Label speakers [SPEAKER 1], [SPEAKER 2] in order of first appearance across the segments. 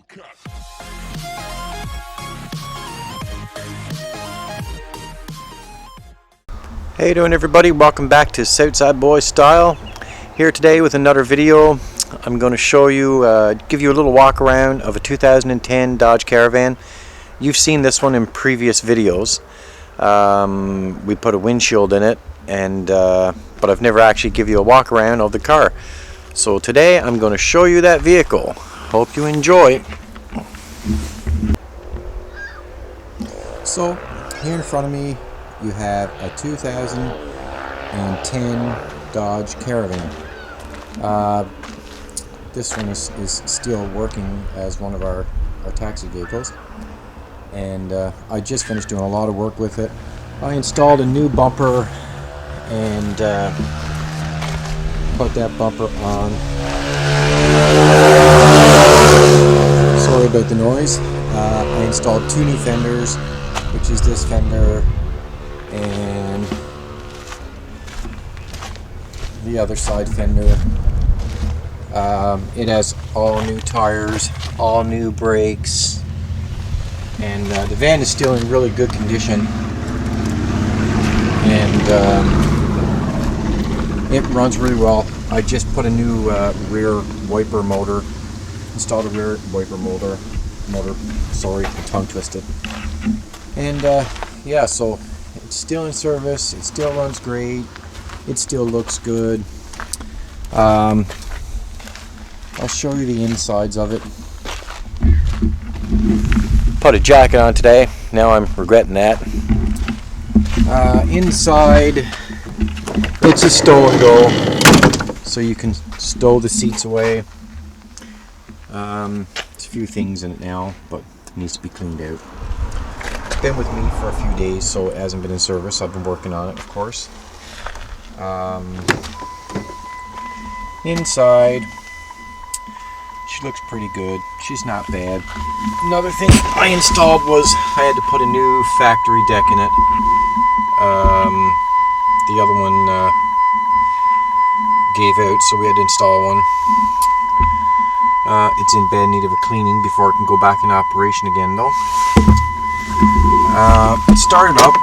[SPEAKER 1] How you doing, everybody? Welcome back to Southside Boy Style. Here today with another video. I'm going to show you, give you a little walk around of a 2010 Dodge Caravan. You've seen this one in previous videos. We put a windshield in it, and but I've never actually give you a walk around of the car. So today I'm going to show you that vehicle. Hope you enjoy. So here in front of me you have a 2010 Dodge Caravan. This one is still working as one of our taxi vehicles, and I just finished doing a lot of work with it. I installed a new bumper and put that bumper on. Sorry about the noise. I installed two new fenders, which is this fender and the other side fender. It has all new tires, all new brakes, and the van is still in really good condition, and it runs really well. I just put a new rear wiper motor, installed a rear wiper motor, sorry, I'm tongue twisted. And yeah, so it's still in service, it still runs great, it still looks good. I'll show you the insides of it. Put a jacket on today, now I'm regretting that. Inside, it's a stow and go, so you can stow the seats away. There's a few things in it now, but it needs to be cleaned out. It's been with me for a few days, so it hasn't been in service. I've been working on it, of course. Inside, she looks pretty good. She's not bad. Another thing I installed was I had to put a new factory deck in it. The other one gave out, so we had to install one. It's in bad need of a cleaning before it can go back in operation again, though. It started up.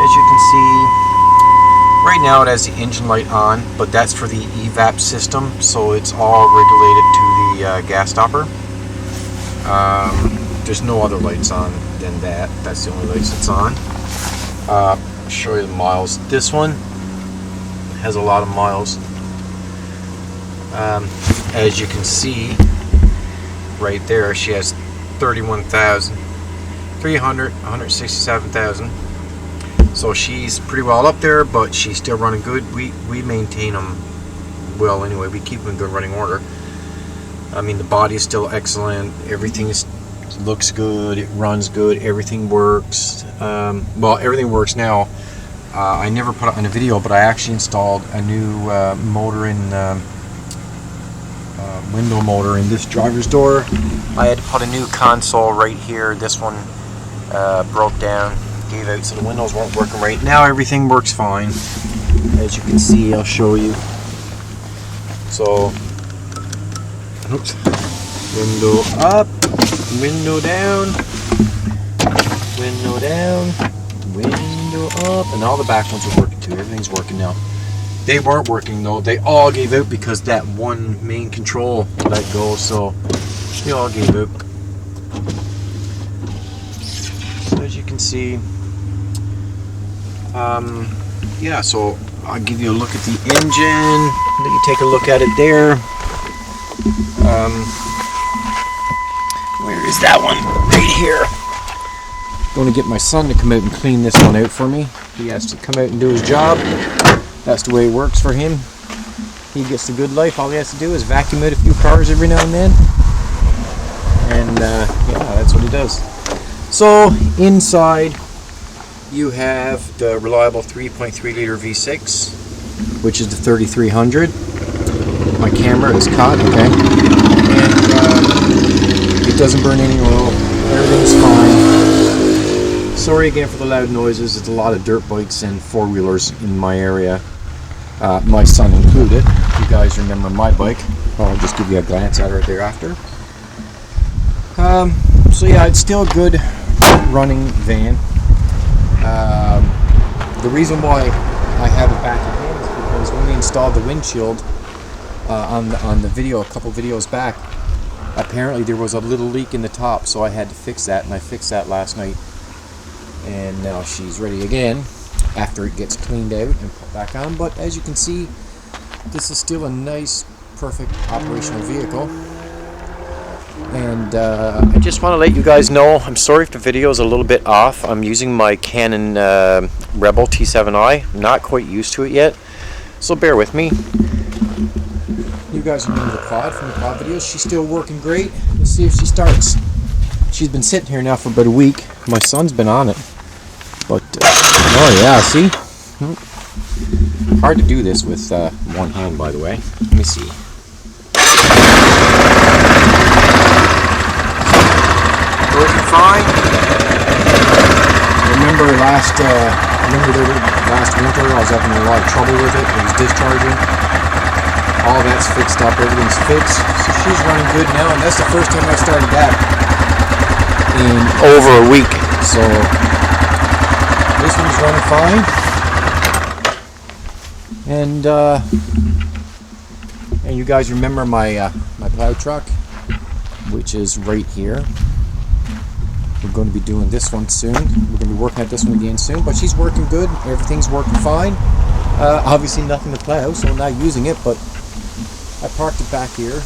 [SPEAKER 1] As you can see, right now it has the engine light on, but that's for the evap system, so it's all regulated to the gas stopper. There's no other lights on than that. That's the only lights it's on. I'll show you the miles. This one has a lot of miles. As you can see right there, she has 167,000. So she's pretty well up there, but she's still running good. We maintain them well anyway. We keep them in good running order. I mean, the body is still excellent. Everything looks good. It runs good. Everything works. Well, everything works now. I never put it on a video, but I actually installed a new motor in window motor in this driver's door. I had to put a new console right here. This one broke down, gave out, so the windows weren't working right. Now everything works fine. As you can see, I'll show you. So, oops. Window up, window down, window down, window up, and all the back ones are working too. Everything's working now. They weren't working though. They all gave out because that one main control let go, so they all gave out. So as you can see, yeah, so I'll give you a look at the engine. Let you take a look at it there. Where is that one? Right here. I'm going to get my son to come out and clean this one out for me. He has to come out and do his job. That's the way it works for him. He gets the good life. All he has to do is vacuum out a few cars every now and then. And yeah, that's what he does. So inside you have the reliable 3.3 liter V6, which is the 3300. My camera is caught, okay. And it doesn't burn any oil. Everything's fine. Sorry again for the loud noises. There's a lot of dirt bikes and four-wheelers in my area, my son included. You guys remember my bike. I'll just give you a glance at her thereafter. So yeah, it's still a good running van. The reason why I have it back again is because when we installed the windshield on the video, a couple videos back, apparently there was a little leak in the top, so I had to fix that, and I fixed that last night. And now she's ready again after it gets cleaned out and put back on. But as you can see, this is still a nice, perfect operational vehicle. And I just want to let you guys know, I'm sorry if the video is a little bit off. I'm using my Canon Rebel T7i. I'm not quite used to it yet, so bear with me. You guys remember the quad from the quad videos? She's still working great. Let's see if she starts. She's been sitting here now for about a week. My son's been on it. But, oh yeah, see? Hard to do this with one hand, by the way. Let me see. Working fine. Remember last winter I was having a lot of trouble with it. It was discharging. All that's fixed up. Everything's fixed. So she's running good now, and that's the first time I started that in over a week. So this one's running fine. And you guys remember my my plow truck, which is right here. We're going to be doing this one soon. We're going to be working at this one again soon, but she's working good. Everything's working fine. Obviously nothing to plow, so I'm not using it, but I parked it back here.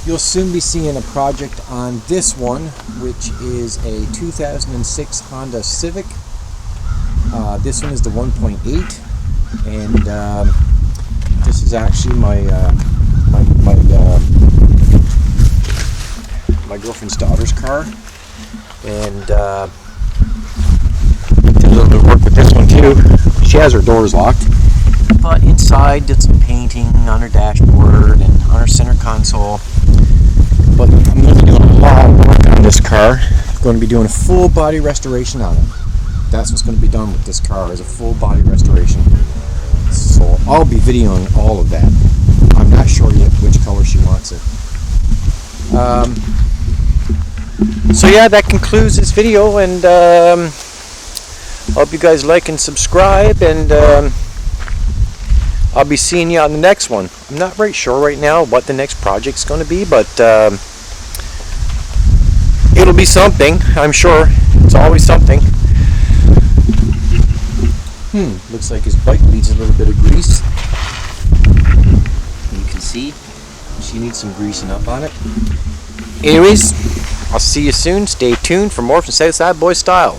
[SPEAKER 1] You'll soon be seeing a project on this one, which is a 2006 Honda Civic. This one is the 1.8, and this is actually my girlfriend's daughter's car. And did a little bit of work with this one too. She has her doors locked, but inside did some painting on her dashboard and on her center console. But I'm going to be doing a lot of work on this car. I'm going to be doing a full body restoration on it. That's what's going to be done with this car, is a full body restoration. So I'll be videoing all of that. I'm not sure yet which color she wants it. So yeah, that concludes this video, and hope you guys like and subscribe, and I'll be seeing you on the next one. I'm not right sure right now what the next project's going to be, but it'll be something, I'm sure. It's always something. Looks like his bike needs a little bit of grease. You can see she needs some greasing up on it. Anyways, I'll see you soon. Stay tuned for more from Southside Boy Style.